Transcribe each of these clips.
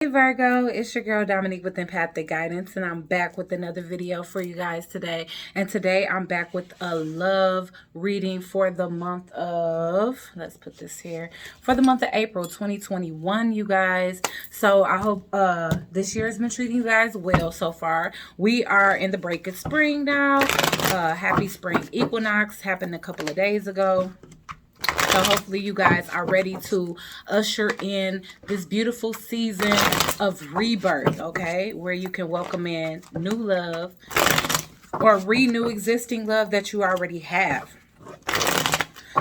Hey Virgo, it's your girl Dominique with Empathic Guidance, and I'm back with another video for you guys today. And today I'm back with a love reading for the month of, let's put this here, for the month of April 2021, you guys. So I hope this year has been treating you guys well so far. We are in the break of spring now. Happy spring equinox happened a couple of days ago. So hopefully you guys are ready to usher in this beautiful season of rebirth, okay? Where you can welcome in new love or renew existing love that you already have.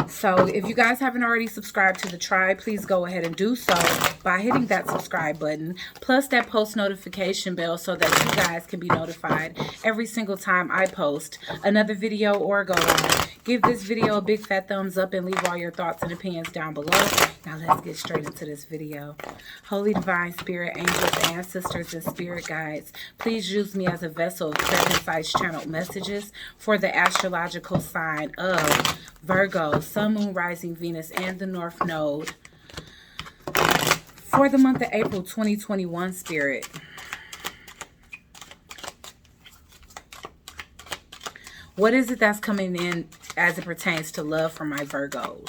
So if you guys haven't already subscribed to the tribe, please go ahead and do so by hitting that subscribe button, plus that post notification bell so that you guys can be notified every single time I post another video or go live. Give this video a big fat thumbs up and leave all your thoughts and opinions down below. Now let's get straight into this video. Holy Divine Spirit, angels, ancestors, and spirit guides, please use me as a vessel of clear, concise channeled messages for the astrological sign of Virgo, Sun, Moon, Rising, Venus, and the North Node for the month of April 2021, Spirit. What is it that's coming in as it pertains to love for my Virgos?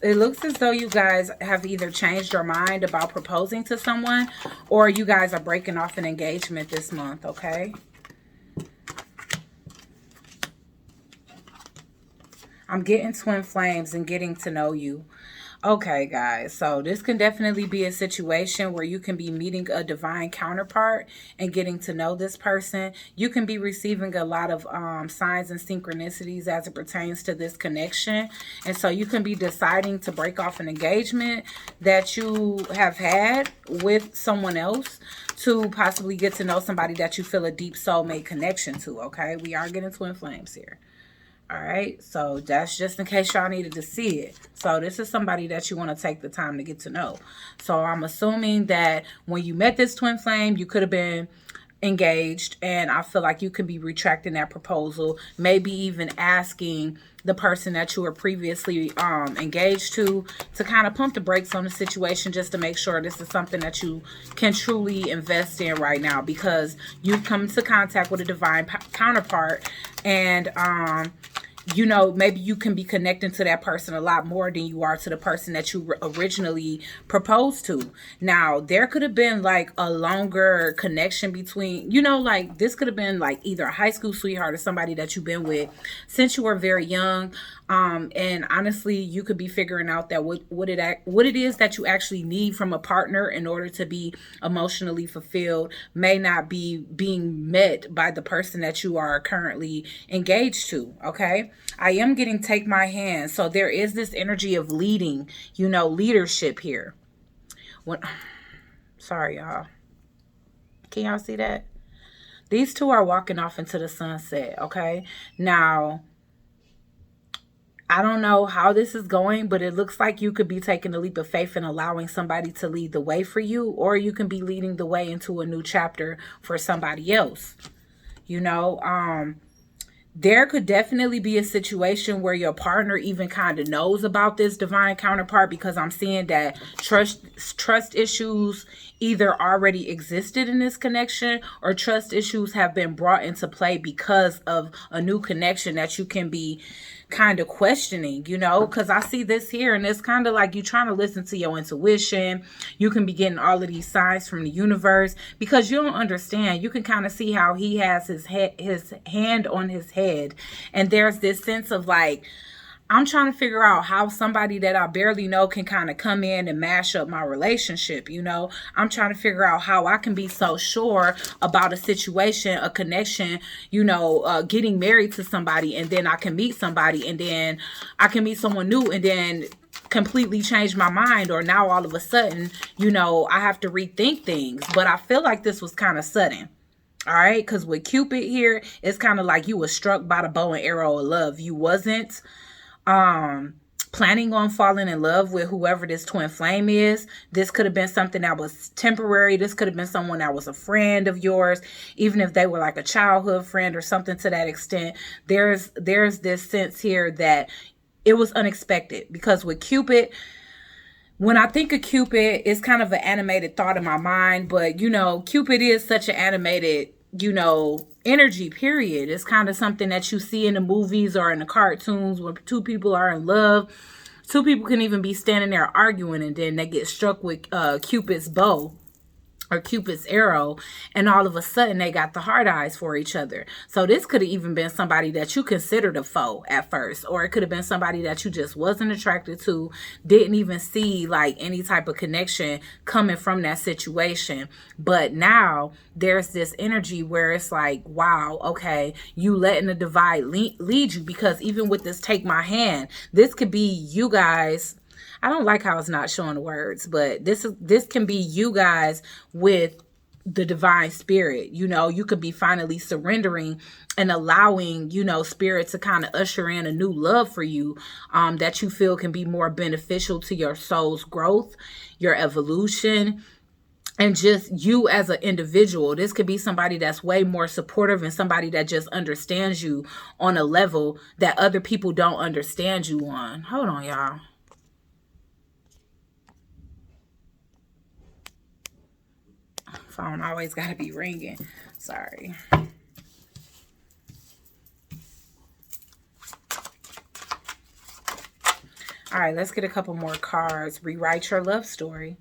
It looks as though you guys have either changed your mind about proposing to someone, or you guys are breaking off an engagement this month, okay? I'm getting twin flames and getting to know you. Okay, guys, so this can definitely be a situation where you can be meeting a divine counterpart and getting to know this person. You can be receiving a lot of signs and synchronicities as it pertains to this connection. And so you can be deciding to break off an engagement that you have had with someone else to possibly get to know somebody that you feel a deep soulmate connection to, okay? We are getting twin flames here. All right, so that's just in case y'all needed to see it. So this is somebody that you want to take the time to get to know. So I'm assuming that when you met this twin flame, you could have been engaged, and I feel like you could be retracting that proposal, maybe even asking the person that you were previously engaged to kind of pump the brakes on the situation, just to make sure this is something that you can truly invest in right now, because you've come into contact with a divine counterpart, and you know, maybe you can be connecting to that person a lot more than you are to the person that you originally proposed to. Now, there could have been like a longer connection between, you know, like this could have been like either a high school sweetheart or somebody that you've been with since you were very young. And honestly, you could be figuring out that what it is that you actually need from a partner in order to be emotionally fulfilled may not be being met by the person that you are currently engaged to, okay? I am getting take my hand. So there is this energy of leading, you know, leadership here. Sorry, y'all. Can y'all see that? These two are walking off into the sunset, okay? Now, I don't know how this is going, but it looks like you could be taking a leap of faith and allowing somebody to lead the way for you, or you can be leading the way into a new chapter for somebody else. You know, there could definitely be a situation where your partner even kind of knows about this divine counterpart, because I'm seeing that trust issues either already existed in this connection, or trust issues have been brought into play because of a new connection that you can be kind of questioning, you know, because I see this here, and it's kind of like you trying to listen to your intuition. You can be getting all of these signs from the universe, because you don't understand. You can kind of see how he has his hand on his head, and there's this sense of like, I'm trying to figure out how somebody that I barely know can kind of come in and mash up my relationship, you know. I'm trying to figure out how I can be so sure about a situation, a connection, you know, getting married to somebody, and then I can meet somebody, and then I can meet someone new, and then completely change my mind, or now all of a sudden, you know, I have to rethink things. But I feel like this was kind of sudden. All right, because with Cupid here, it's kind of like you were struck by the bow and arrow of love. You wasn't planning on falling in love with whoever this twin flame is. This could have been something that was temporary. This could have been someone that was a friend of yours, even if they were like a childhood friend or something to that extent. There's this sense here that it was unexpected, because with Cupid, when I think of Cupid, it's kind of an animated thought in my mind, but Cupid is such an animated, energy, period. It's kind of something that you see in the movies or in the cartoons where two people are in love. Two people can even be standing there arguing, and then they get struck with Cupid's bow or Cupid's arrow, and all of a sudden they got the hard eyes for each other. So this could have even been somebody that you considered a foe at first, or it could have been somebody that you just wasn't attracted to, didn't even see like any type of connection coming from that situation. But now there's this energy where it's like, wow, okay, you letting the divide lead you, because even with this take my hand, this could be you guys. I don't like how it's not showing the words, but this can be you guys with the divine spirit. You could be finally surrendering and allowing, spirit to kind of usher in a new love for you, that you feel can be more beneficial to your soul's growth, your evolution, and just you as an individual. This could be somebody that's way more supportive and somebody that just understands you on a level that other people don't understand you on. Hold on, y'all. Phone always got to be ringing. Sorry. All right, let's get a couple more cards. Rewrite your love story.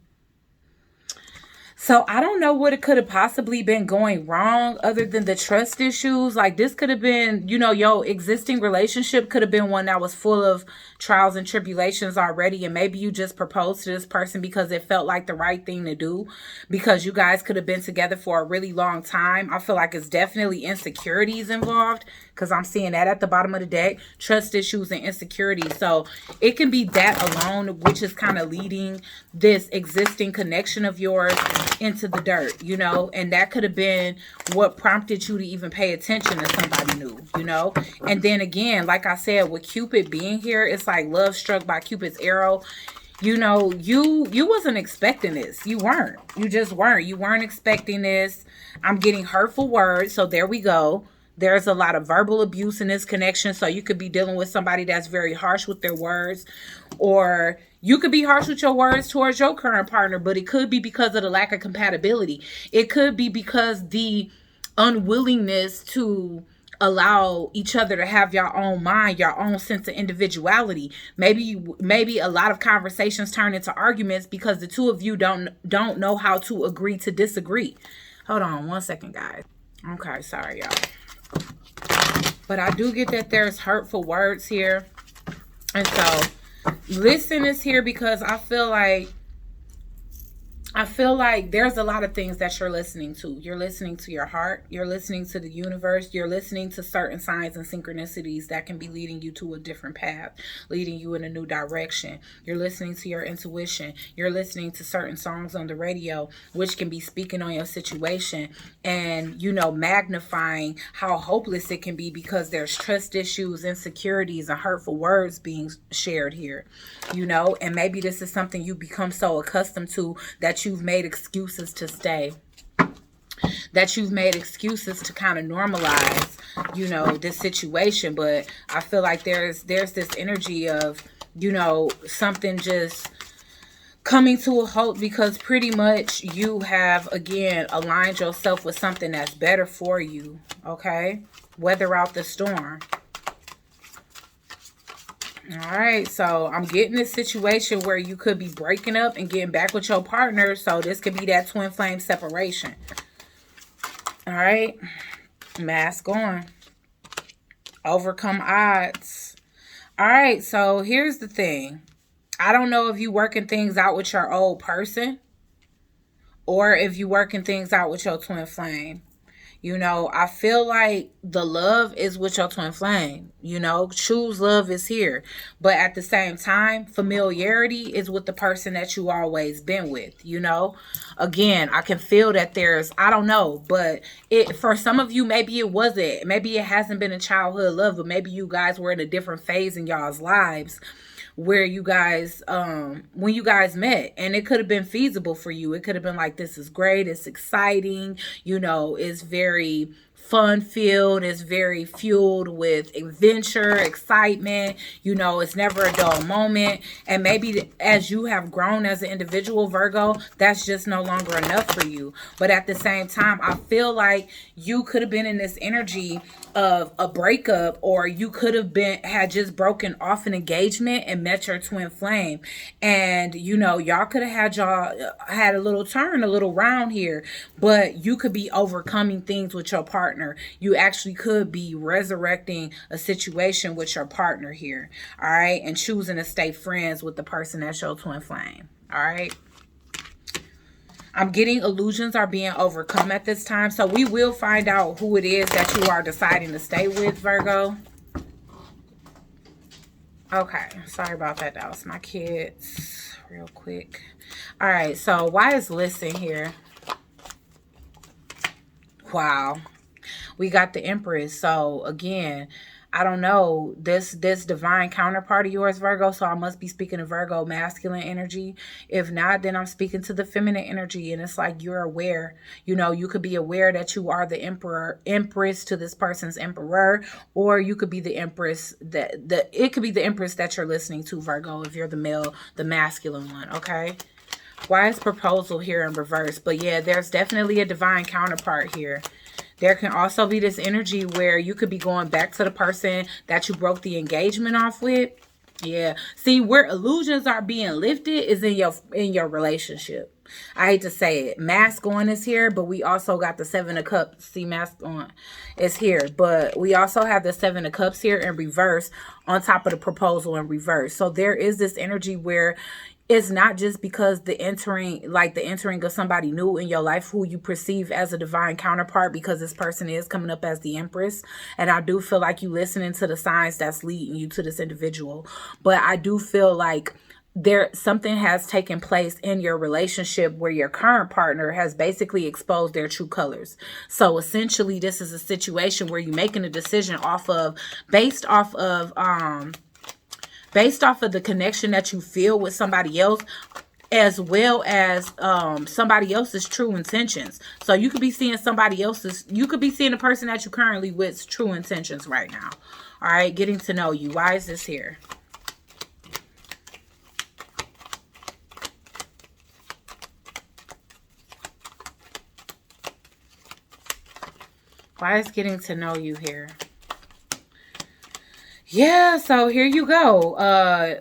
So I don't know what it could have possibly been going wrong other than the trust issues. Like this could have been, your existing relationship could have been one that was full of trials and tribulations already. And maybe you just proposed to this person because it felt like the right thing to do, because you guys could have been together for a really long time. I feel like it's definitely insecurities involved, because I'm seeing that at the bottom of the deck, trust issues and insecurities. So it can be that alone, which is kind of leading this existing connection of yours into the dirt, and that could have been what prompted you to even pay attention to somebody new, and then again, like I said, with Cupid being here, it's like love struck by Cupid's arrow. You wasn't expecting this. You just weren't expecting this. I'm getting hurtful words, so there we go. There's a lot of verbal abuse in this connection. So you could be dealing with somebody that's very harsh with their words, or you could be harsh with your words towards your current partner, but it could be because of the lack of compatibility. It could be because the unwillingness to allow each other to have your own mind, your own sense of individuality. Maybe a lot of conversations turn into arguments because the two of you don't know how to agree to disagree. Hold on one second, guys. Okay, sorry, y'all. But I do get that there's hurtful words here. And so listen is here because I feel like there's a lot of things that you're listening to. You're listening to your heart. You're listening to the universe. You're listening to certain signs and synchronicities that can be leading you to a different path, leading you in a new direction. You're listening to your intuition. You're listening to certain songs on the radio, which can be speaking on your situation and, magnifying how hopeless it can be because there's trust issues, insecurities, and hurtful words being shared here, and maybe this is something you become so accustomed to that you've made excuses to stay, that you've made excuses to kind of normalize, this situation. But I feel like there's this energy of, something just coming to a halt because pretty much you have, again, aligned yourself with something that's better for you, okay? Weather out the storm. All right, so I'm getting this situation where you could be breaking up and getting back with your partner. So this could be that twin flame separation. All right, mask on. Overcome odds. All right, so here's the thing. I don't know if you working things out with your old person or if you working things out with your twin flame. I feel like the love is with your twin flame. Choose love is here. But at the same time, familiarity is with the person that you always been with, Again, I can feel that there's, I don't know, but for some of you, maybe it wasn't. Maybe it hasn't been a childhood love, but maybe you guys were in a different phase in y'all's lives where you guys, when you guys met, and it could have been feasible for you. It could have been like, this is great, it's exciting, it's very fun filled, it's very fueled with adventure, excitement, it's never a dull moment. And maybe as you have grown as an individual, Virgo, that's just no longer enough for you. But at the same time, I feel like you could have been in this energy of a breakup, or you could have had just broken off an engagement and met your twin flame, and y'all could have had a little turn, a little round here, but you could be overcoming things with your partner. You actually could be resurrecting a situation with your partner here, all right, and choosing to stay friends with the person that's your twin flame, all right. I'm getting illusions are being overcome at this time. So we will find out who it is that you are deciding to stay with, Virgo. Okay. Sorry about that. That was my kids. Real quick. All right. So why is listen here? Wow. We got the Empress. So again, I don't know, this divine counterpart of yours, Virgo, so I must be speaking to Virgo masculine energy. If not, then I'm speaking to the feminine energy, and it's like you're aware. You could be aware that you are the empress to this person's emperor, or you could be the empress it could be the empress that you're listening to, Virgo, if you're the male, the masculine one, okay? Why is proposal here in reverse? But yeah, there's definitely a divine counterpart here. There can also be this energy where you could be going back to the person that you broke the engagement off with. Yeah. See, where illusions are being lifted is in your relationship. I hate to say it. Mask on is here, but we also got the Seven of Cups. See, mask on is here, but we also have the Seven of Cups here in reverse on top of the proposal in reverse. So there is this energy where it's not just because the entering of somebody new in your life who you perceive as a divine counterpart, because this person is coming up as the Empress. And I do feel like you listening to the signs that's leading you to this individual. But I do feel like something has taken place in your relationship where your current partner has basically exposed their true colors. So essentially, this is a situation where you're making a decision based off of the connection that you feel with somebody else, as well as somebody else's true intentions. So you could be seeing you could be seeing the person that you currently with's true intentions right now. All right, getting to know you. Why is this here? Why is getting to know you here? Yeah, so here you go.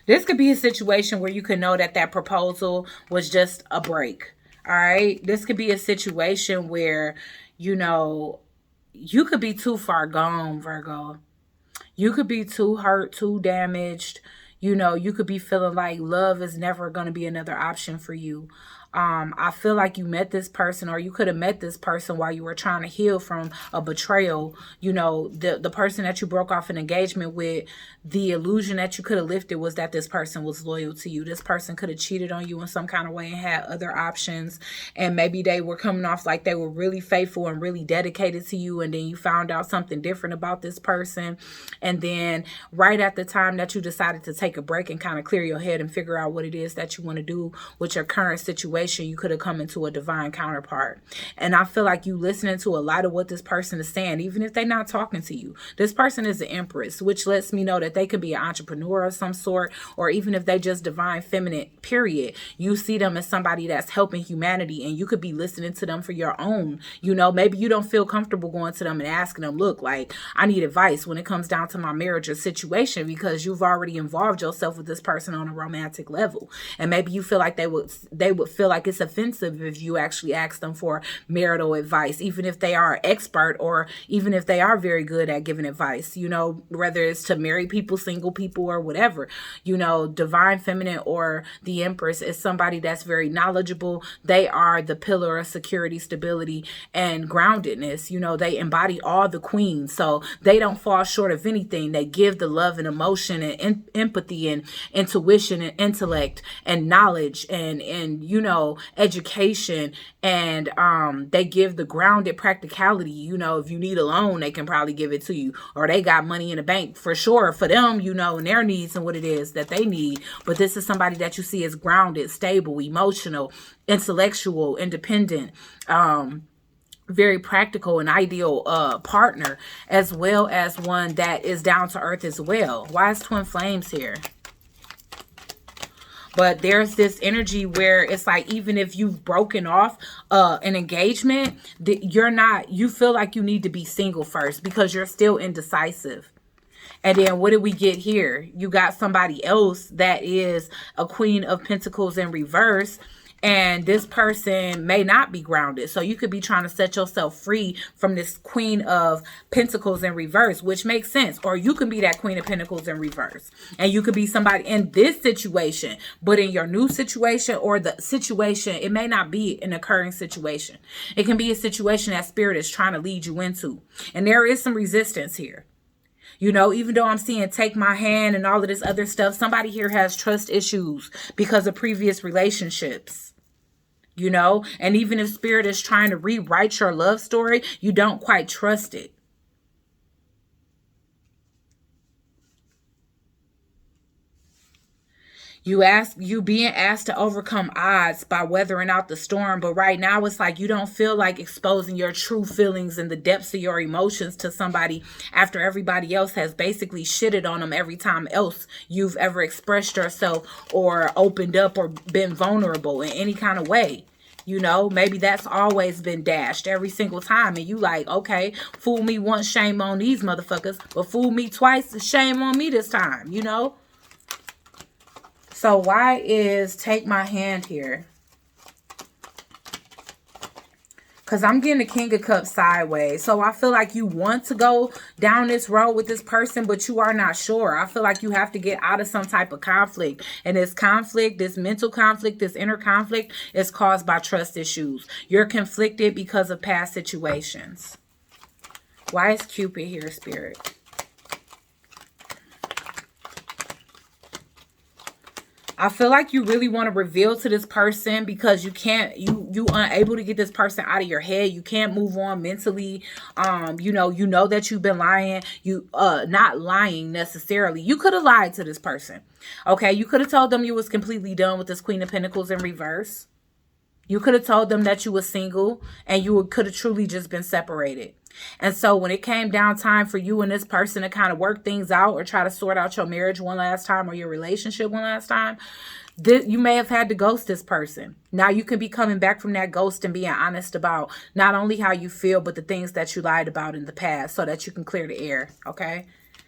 This could be a situation where you could know that proposal was just a break. All right. This could be a situation where, you could be too far gone, Virgo. You could be too hurt, too damaged. You could be feeling like love is never going to be another option for you. I feel like you met this person, or you could have met this person while you were trying to heal from a betrayal. The person that you broke off an engagement with, the illusion that you could have lifted was that this person was loyal to you. This person could have cheated on you in some kind of way and had other options. And maybe they were coming off like they were really faithful and really dedicated to you. And then you found out something different about this person. And then right at the time that you decided to take a break and kind of clear your head and figure out what it is that you want to do with your current situation, you could have come into a divine counterpart. And I feel like you listening to a lot of what this person is saying, even if they're not talking to you. This person is the Empress, which lets me know that they could be an entrepreneur of some sort, or even if they just divine feminine, period. You see them as somebody that's helping humanity, and you could be listening to them for your own. Maybe you don't feel comfortable going to them and asking them, look, like, I need advice when it comes down to my marriage or situation, because you've already involved yourself with this person on a romantic level. And maybe you feel like they would feel like it's offensive if you actually ask them for marital advice, even if they are expert, or even if they are very good at giving advice, whether it's to married people, single people, or whatever. Divine feminine or the Empress is somebody that's very knowledgeable. They are the pillar of security, stability, and groundedness. They embody all the queens, so they don't fall short of anything. They give the love and emotion and empathy and intuition and intellect and knowledge and know, education, and they give the grounded practicality. You know, if you need a loan, they can probably give it to you, or they got money in the bank for sure for them, you know, and their needs and what it is that they need. But this is somebody that you see as grounded, stable, emotional, intellectual, independent, very practical and ideal partner, as well as one that is down to earth as well. Why is twin flames here? But there's this energy where it's like, even if you've broken off an engagement, you feel like you need to be single first because you're still indecisive. And then what did we get here? You got somebody else that is a Queen of Pentacles in reverse. And this person may not be grounded. So you could be trying to set yourself free from this Queen of Pentacles in reverse, which makes sense. Or you can be that Queen of Pentacles in reverse. And you could be somebody in this situation, but in your new situation or the situation, it may not be an occurring situation. It can be a situation that Spirit is trying to lead you into. And there is some resistance here. You know, even though I'm seeing take my hand and all of this other stuff, somebody here has trust issues because of previous relationships. You know, and even if Spirit is trying to rewrite your love story, you don't quite trust it. You being asked to overcome odds by weathering out the storm. But right now it's like you don't feel like exposing your true feelings and the depths of your emotions to somebody after everybody else has basically shitted on them every time else you've ever expressed yourself or opened up or been vulnerable in any kind of way. You know, maybe that's always been dashed every single time. And you like, okay, fool me once, shame on these motherfuckers. But fool me twice, shame on me this time, you know? So why is take my hand here? Because I'm getting the King of Cups sideways. So I feel like you want to go down this road with this person, but you are not sure. I feel like you have to get out of some type of conflict. And this conflict, this mental conflict, this inner conflict is caused by trust issues. You're conflicted because of past situations. Why is Cupid here, Spirit? I feel like you really want to reveal to this person because you unable to get this person out of your head. You can't move on mentally. You know that you've been lying. Not lying necessarily. You could have lied to this person. Okay, you could have told them you was completely done with this Queen of Pentacles in reverse. You could have told them that you were single and you could have truly just been separated. And so when it came down time for you and this person to kind of work things out or try to sort out your marriage one last time or your relationship one last time, you may have had to ghost this person. Now you can be coming back from that ghost and being honest about not only how you feel, but the things that you lied about in the past so that you can clear the air. Okay.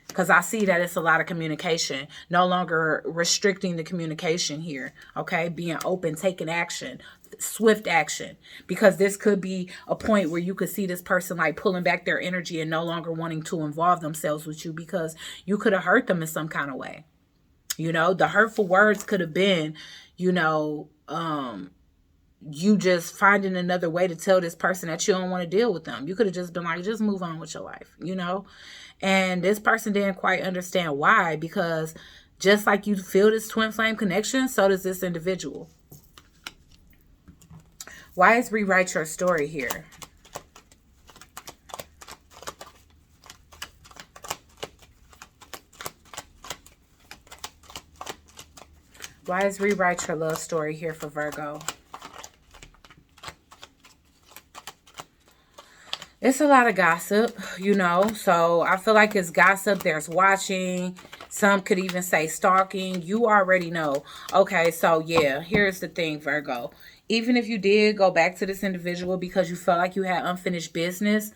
Because I see that it's a lot of communication, no longer restricting the communication here. Okay. Being open, taking action, swift action, because this could be a point where you could see this person like pulling back their energy and no longer wanting to involve themselves with you because you could have hurt them in some kind of way. You know, the hurtful words could have been, you know, you just finding another way to tell this person that you don't want to deal with them. You could have just been like, just move on with your life, you know? And this person didn't quite understand why, because just like you feel this twin flame connection, so does this individual. Why is rewrite your story here? Why is rewrite your love story here for Virgo? It's a lot of gossip, you know, so I feel like it's gossip. There's watching. Some could even say stalking. You already know. Okay, so yeah, here's the thing, Virgo. Even if you did go back to this individual because you felt like you had unfinished business,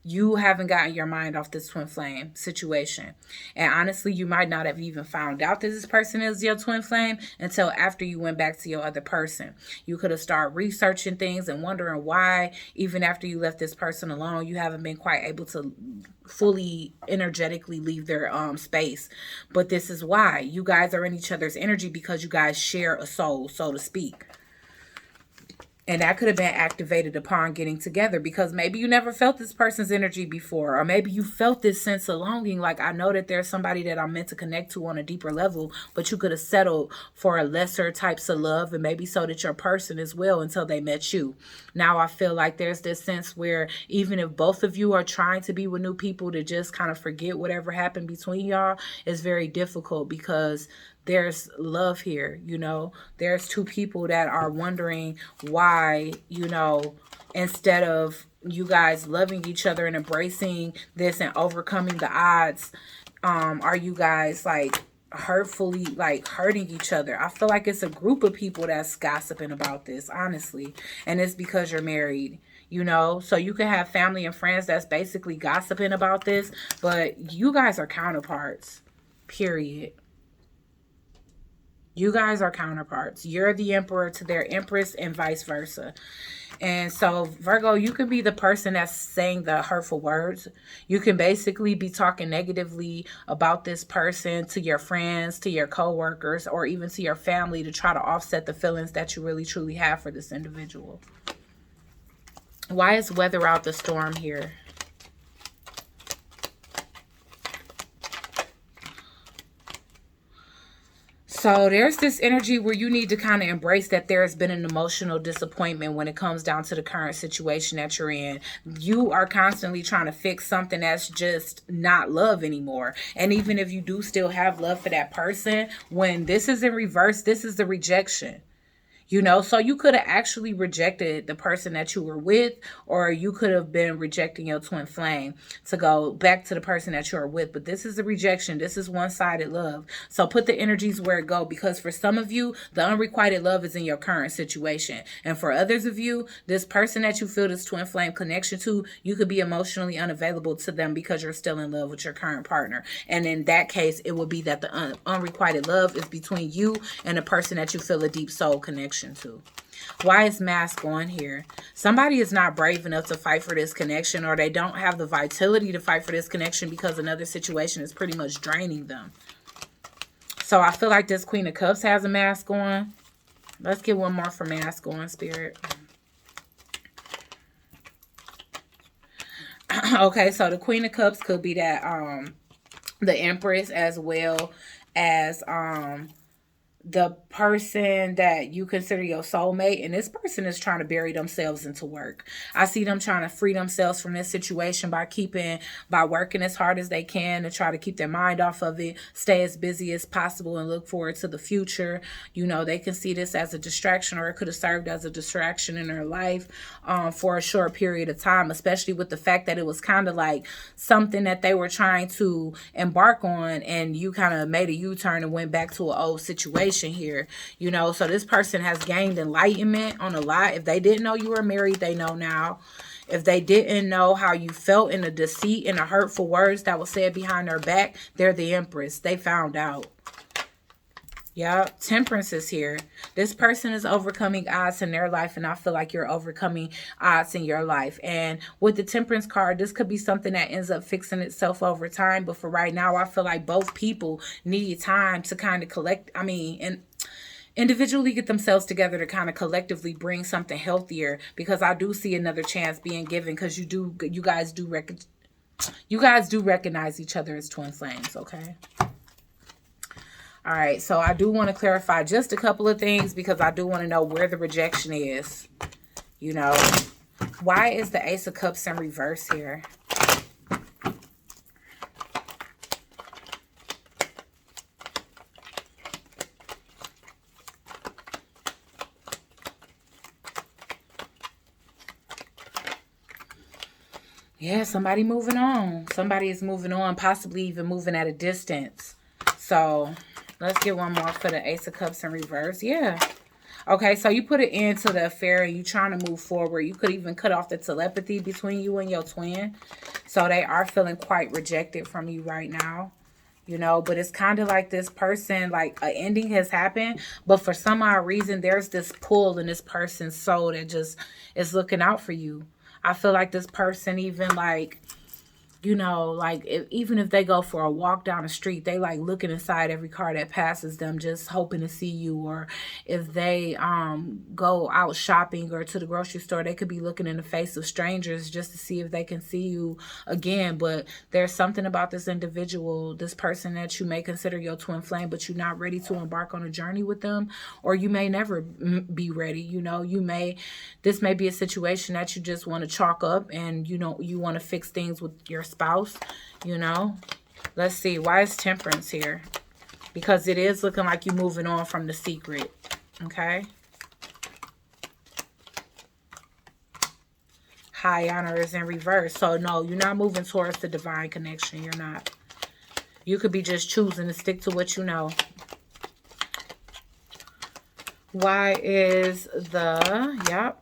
you haven't gotten your mind off this twin flame situation. And honestly, you might not have even found out that this person is your twin flame until after you went back to your other person. You could have started researching things and wondering why, even after you left this person alone, you haven't been quite able to fully energetically leave their space. But this is why. You guys are in each other's energy because you guys share a soul, so to speak. And that could have been activated upon getting together, because maybe you never felt this person's energy before, or maybe you felt this sense of longing. Like, I know that there's somebody that I'm meant to connect to on a deeper level, but you could have settled for a lesser types of love, and maybe so did your person as well until they met you. Now I feel like there's this sense where even if both of you are trying to be with new people, to just kind of forget whatever happened between y'all is very difficult, because there's love here, you know. There's two people that are wondering why, you know, instead of you guys loving each other and embracing this and overcoming the odds, are you guys like hurtfully like hurting each other? I feel like it's a group of people that's gossiping about this, honestly, and it's because you're married, you know. So you can have family and friends that's basically gossiping about this, but you guys are counterparts, period. You guys are counterparts. You're the emperor to their empress and vice versa. And so, Virgo, you can be the person that's saying the hurtful words. You can basically be talking negatively about this person to your friends, to your coworkers, or even to your family to try to offset the feelings that you really truly have for this individual. Why is weather out the storm here? So there's this energy where you need to kind of embrace that there has been an emotional disappointment when it comes down to the current situation that you're in. You are constantly trying to fix something that's just not love anymore. And even if you do still have love for that person, when this is in reverse, this is the rejection. You know, so you could have actually rejected the person that you were with, or you could have been rejecting your twin flame to go back to the person that you are with. But this is a rejection. This is one-sided love. So put the energies where it go, because for some of you, the unrequited love is in your current situation. And for others of you, this person that you feel this twin flame connection to, you could be emotionally unavailable to them because you're still in love with your current partner. And in that case, it would be that the unrequited love is between you and the person that you feel a deep soul connection to. Why is mask on here? Somebody is not brave enough to fight for this connection, or they don't have the vitality to fight for this connection because another situation is pretty much draining them. So I feel like this Queen of Cups has a mask on. Let's get one more for mask on, Spirit. Okay, so the Queen of Cups could be that the Empress, as well as the person that you consider your soulmate, and this person is trying to bury themselves into work. I see them trying to free themselves from this situation by working as hard as they can to try to keep their mind off of it, stay as busy as possible, and look forward to the future. You know, they can see this as a distraction, or it could have served as a distraction in their life for a short period of time, especially with the fact that it was kind of like something that they were trying to embark on, and you kind of made a U-turn and went back to an old situation here, you know. So this person has gained enlightenment on a lot. If they didn't know you were married, they know now. If they didn't know how you felt in the deceit and the hurtful words that was said behind their back, they're the Empress. They found out. Yeah, Temperance is here. This person is overcoming odds in their life, and I feel like you're overcoming odds in your life. And with the Temperance card, this could be something that ends up fixing itself over time. But for right now, I feel like both people need time to kind of collect, and individually get themselves together to kind of collectively bring something healthier, because I do see another chance being given, because you guys do recognize each other as twin flames, okay? All right, so I do want to clarify just a couple of things, because I do want to know where the rejection is. You know, why is the Ace of Cups in reverse here? Yeah, somebody moving on. Somebody is moving on, possibly even moving at a distance. So let's get one more for the Ace of Cups in reverse. Yeah. Okay, so you put an end to the affair and you trying to move forward. You could even cut off the telepathy between you and your twin. So they are feeling quite rejected from you right now. You know, but it's kind of like this person, like an ending has happened, but for some odd reason, there's this pull in this person's soul that just is looking out for you. I feel like this person even like you know, like even if they go for a walk down the street, they like looking inside every car that passes them, just hoping to see you. Or if they go out shopping or to the grocery store, they could be looking in the face of strangers just to see if they can see you again. But there's something about this individual, this person that you may consider your twin flame, but you're not ready to embark on a journey with them, or you may never be ready. You know, this may be a situation that you just want to chalk up, and you know, you want to fix things with your spouse, you know. Let's see, why is temperance here? Because it is looking like you're moving on from the secret. Okay. High honor is in reverse. So no, you're not moving towards the divine connection. You're not. You could be just choosing to stick to what you know. Why is the, yep.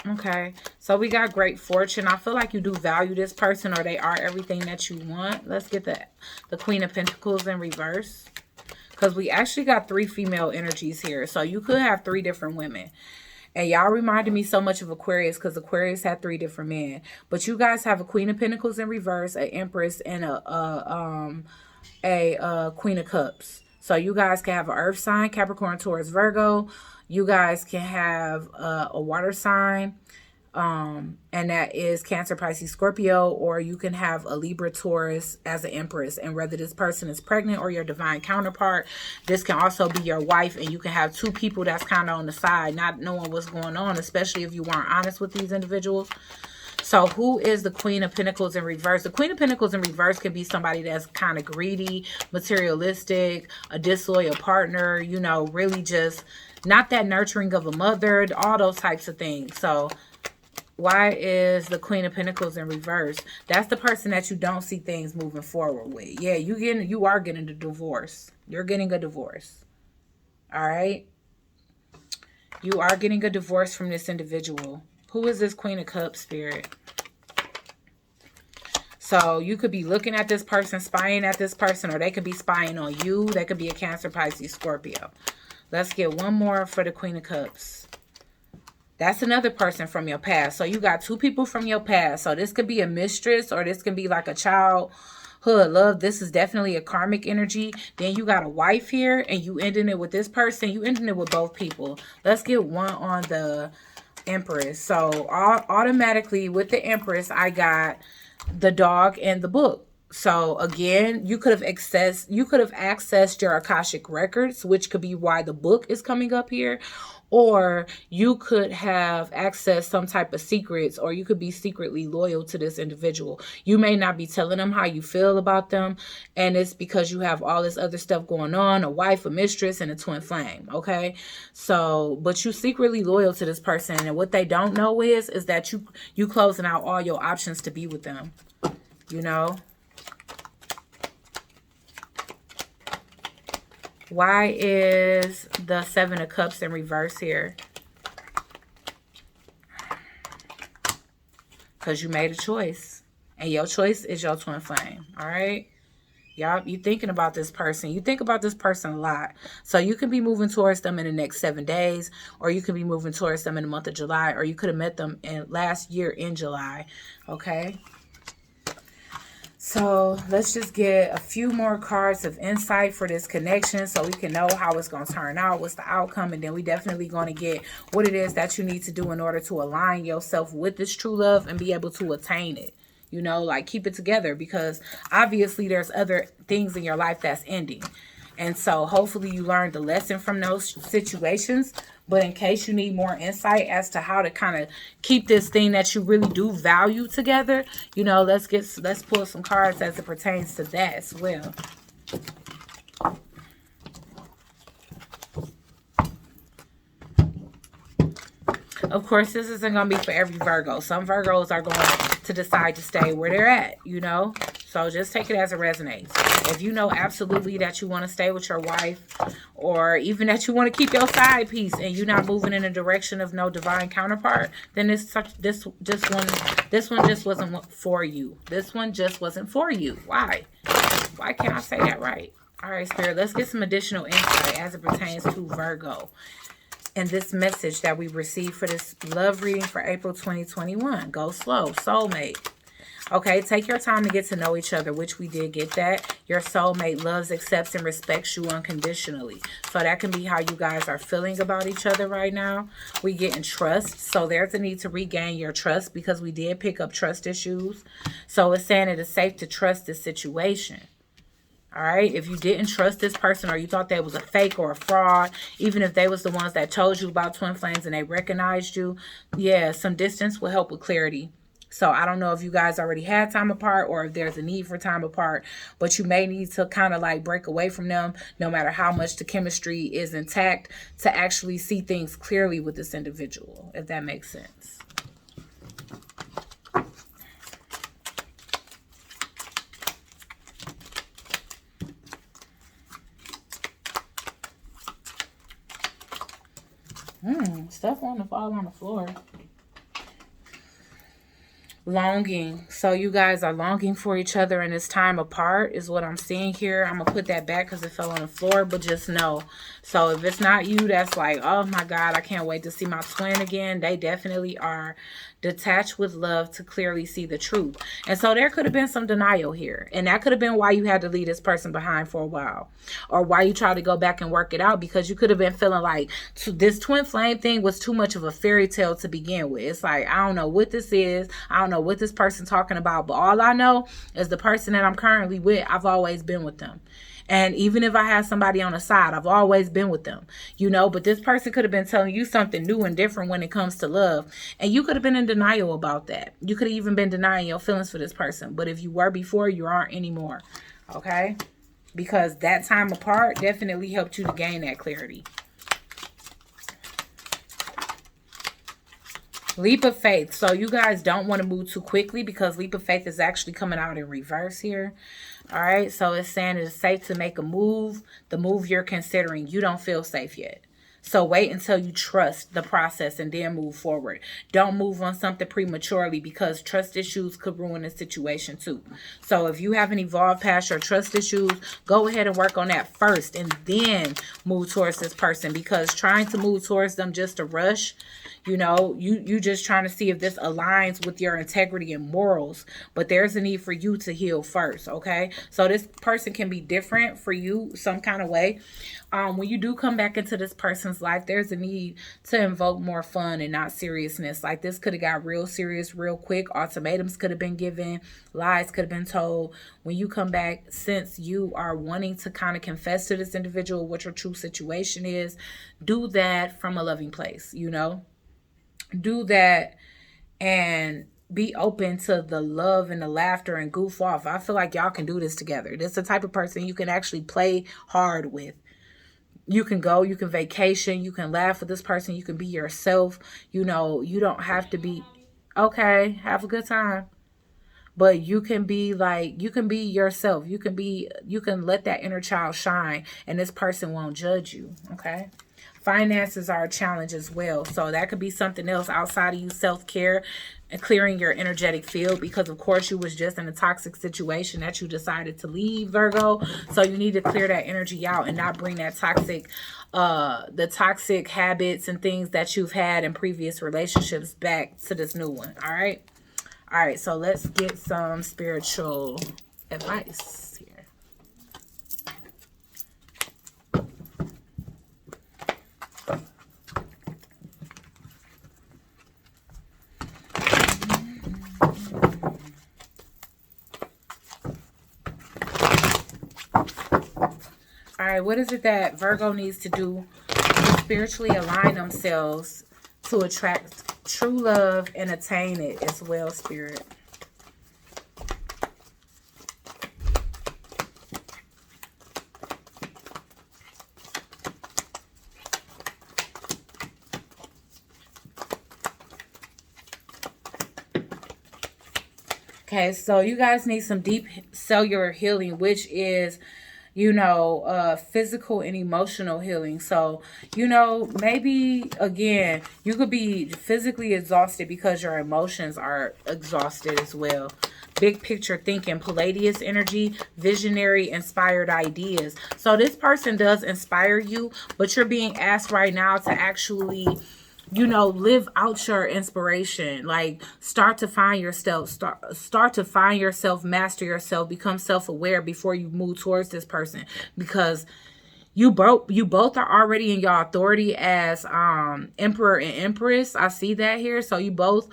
Okay, so we got great fortune. I feel like you do value this person, or they are everything that you want. Let's get the Queen of Pentacles in reverse, because we actually got 3 female energies here. So you could have 3 different women. And y'all reminded me so much of Aquarius, because Aquarius had 3 different men. But you guys have a Queen of Pentacles in reverse, an Empress, and a Queen of Cups. So you guys can have an earth sign, Capricorn, Taurus, Virgo. You guys can have a water sign, and that is Cancer, Pisces, Scorpio, or you can have a Libra, Taurus as an Empress. And whether this person is pregnant or your divine counterpart, this can also be your wife, and you can have 2 people that's kind of on the side, not knowing what's going on, especially if you weren't honest with these individuals. So who is the Queen of Pentacles in reverse? The Queen of Pentacles in reverse can be somebody that's kind of greedy, materialistic, a disloyal partner, you know, really just not that nurturing of a mother, all those types of things. So why is the Queen of Pentacles in reverse? That's the person that you don't see things moving forward with. Yeah, you are getting a divorce. You're getting a divorce. All right? You are getting a divorce from this individual. Who is this Queen of Cups, Spirit? So you could be looking at this person, spying at this person, or they could be spying on you. They could be a Cancer, Pisces, Scorpio. Let's get one more for the Queen of Cups. That's another person from your past. So you got 2 people from your past. So this could be a mistress, or this could be like a childhood love. This is definitely a karmic energy. Then you got a wife here, and you ending it with this person. You ending it with both people. Let's get one on the Empress. So automatically with the Empress, I got the dog and the book. So again, you could have accessed your Akashic records, which could be why the book is coming up here. Or you could have accessed some type of secrets, or you could be secretly loyal to this individual. You may not be telling them how you feel about them, and it's because you have all this other stuff going on, a wife, a mistress, and a twin flame, okay? So, but you secretly loyal to this person, and what they don't know is that you closing out all your options to be with them, you know? Why is the 7 of Cups in reverse here? Because you made a choice. And your choice is your twin flame. All right? Y'all, you thinking about this person. You think about this person a lot. So you can be moving towards them in the next 7 days. Or you could be moving towards them in the month of July. Or you could have met them last year in July. Okay? So let's just get a few more cards of insight for this connection so we can know how it's going to turn out, what's the outcome, and then we definitely going to get what it is that you need to do in order to align yourself with this true love and be able to attain it. You know, like keep it together, because obviously there's other things in your life that's ending. And so hopefully you learned the lesson from those situations. But in case you need more insight as to how to kind of keep this thing that you really do value together, you know, let's pull some cards as it pertains to that as well. Of course, this isn't going to be for every Virgo. Some Virgos are going to decide to stay where they're at, you know. So just take it as it resonates. If you know absolutely that you want to stay with your wife, or even that you want to keep your side piece and you're not moving in a direction of no divine counterpart, then this one just wasn't for you. This one just wasn't for you. Why? Why can't I say that right? All right, Spirit, let's get some additional insight as it pertains to Virgo. And this message that we received for this love reading for April 2021. Go slow, soulmate. Okay, take your time to get to know each other, which we did get that. Your soulmate loves, accepts, and respects you unconditionally. So that can be how you guys are feeling about each other right now. We get in trust. So there's a need to regain your trust because we did pick up trust issues. So it's saying it is safe to trust this situation. All right, if you didn't trust this person or you thought they was a fake or a fraud, even if they was the ones that told you about twin flames and they recognized you, yeah, some distance will help with clarity. So I don't know if you guys already had time apart or if there's a need for time apart, but you may need to kind of like break away from them no matter how much the chemistry is intact to actually see things clearly with this individual, if that makes sense. Stuff want to fall on the floor. Longing. So you guys are longing for each other in this time apart is what I'm seeing here. I'm going to put that back because it fell on the floor, but just know. So if it's not you that's like, oh my God, I can't wait to see my twin again. They definitely are detached with love to clearly see the truth. And so there could have been some denial here. And that could have been why you had to leave this person behind for a while. Or why you tried to go back and work it out, because you could have been feeling like this twin flame thing was too much of a fairy tale to begin with. It's like, I don't know what this is. I don't know what this person talking about. But all I know is the person that I'm currently with, I've always been with them. And even if I have somebody on the side, I've always been with them, you know, but this person could have been telling you something new and different when it comes to love. And you could have been in denial about that. You could have even been denying your feelings for this person. But if you were before, you aren't anymore. Okay? Because that time apart definitely helped you to gain that clarity. Leap of faith. So you guys don't want to move too quickly because leap of faith is actually coming out in reverse here. All right. So it's saying it's safe to make a move. The move you're considering, you don't feel safe yet. So wait until you trust the process and then move forward. Don't move on something prematurely because trust issues could ruin the situation too. So if you haven't evolved past your trust issues, go ahead and work on that first and then move towards this person, because trying to move towards them just to rush, you know, you just trying to see if this aligns with your integrity and morals. But there's a need for you to heal first, okay? So this person can be different for you some kind of way. When you do come back into this person's life, there's a need to invoke more fun and not seriousness. Like this could have got real serious real quick. Ultimatums could have been given. Lies could have been told. When you come back, since you are wanting to kind of confess to this individual what your true situation is, do that from a loving place, you know? Do that and be open to the love and the laughter and goof off. I feel like y'all can do this together. This is the type of person you can actually play hard with. You can go, you can vacation, you can laugh with this person, you can be yourself. You know, you don't have to be, okay, have a good time. But you can be like, you can be yourself. You can let that inner child shine and this person won't judge you, okay? Finances are a challenge as well. So that could be something else outside of you, self-care and clearing your energetic field, because of course you was just in a toxic situation that you decided to leave, Virgo. So you need to clear that energy out and not bring that toxic, the toxic habits and things that you've had in previous relationships back to this new one. All right. All right. So let's get some spiritual advice here. All right, what is it that Virgo needs to do to spiritually align themselves to attract true love and attain it as well, Spirit? Okay, so you guys need some deep cellular healing, which is, you know, physical and emotional healing. So, you know, maybe, again, you could be physically exhausted because your emotions are exhausted as well. Big picture thinking, Palladius energy, visionary, inspired ideas. So this person does inspire you, but you're being asked right now to actually you know, live out your inspiration. Like, start to find yourself, start to find yourself, master yourself, become self-aware before you move towards this person, because you both are already in your authority as emperor and empress. I see that here. So you both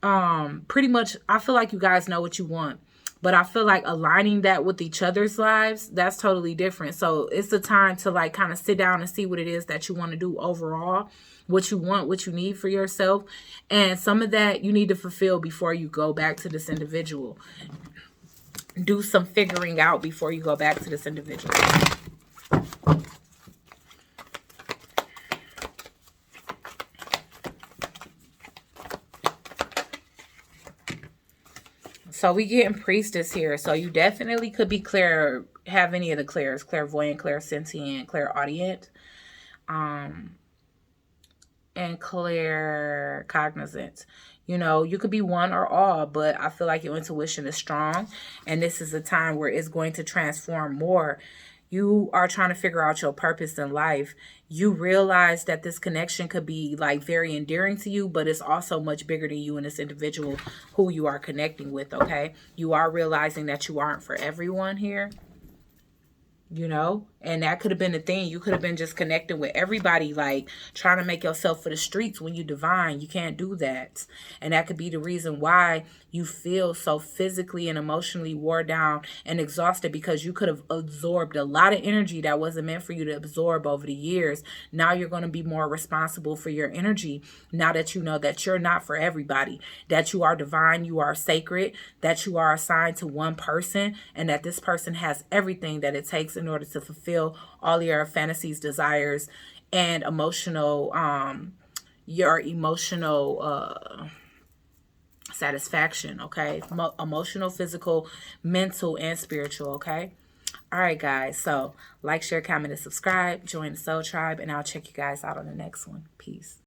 pretty much, I feel like you guys know what you want. But I feel like aligning that with each other's lives, that's totally different. So it's the time to like kind of sit down and see what it is that you want to do overall, what you want, what you need for yourself. And some of that you need to fulfill before you go back to this individual. Do some figuring out before you go back to this individual. So we getting priestess here. So you definitely could be clear, have any of the clairs, clairvoyant, clairsentient, clairaudient, and claircognizant. You know, you could be one or all, but I feel like your intuition is strong. And this is a time where it's going to transform more. You are trying to figure out your purpose in life. You realize that this connection could be like very endearing to you, but it's also much bigger than you and this individual who you are connecting with, okay? You are realizing that you aren't for everyone here. You know, and that could have been the thing. You could have been just connecting with everybody, like trying to make yourself for the streets when you divine. You can't do that. And that could be the reason why you feel so physically and emotionally wore down and exhausted, because you could have absorbed a lot of energy that wasn't meant for you to absorb over the years. Now you're going to be more responsible for your energy. Now that you know that you're not for everybody, that you are divine, you are sacred, that you are assigned to one person, and that this person has everything that it takes in order to fulfill all your fantasies, desires, and emotional, your emotional satisfaction, okay? Emotional, physical, mental, and spiritual, okay? All right, guys. So like, share, comment, and subscribe. Join the Soul Tribe, and I'll check you guys out on the next one. Peace.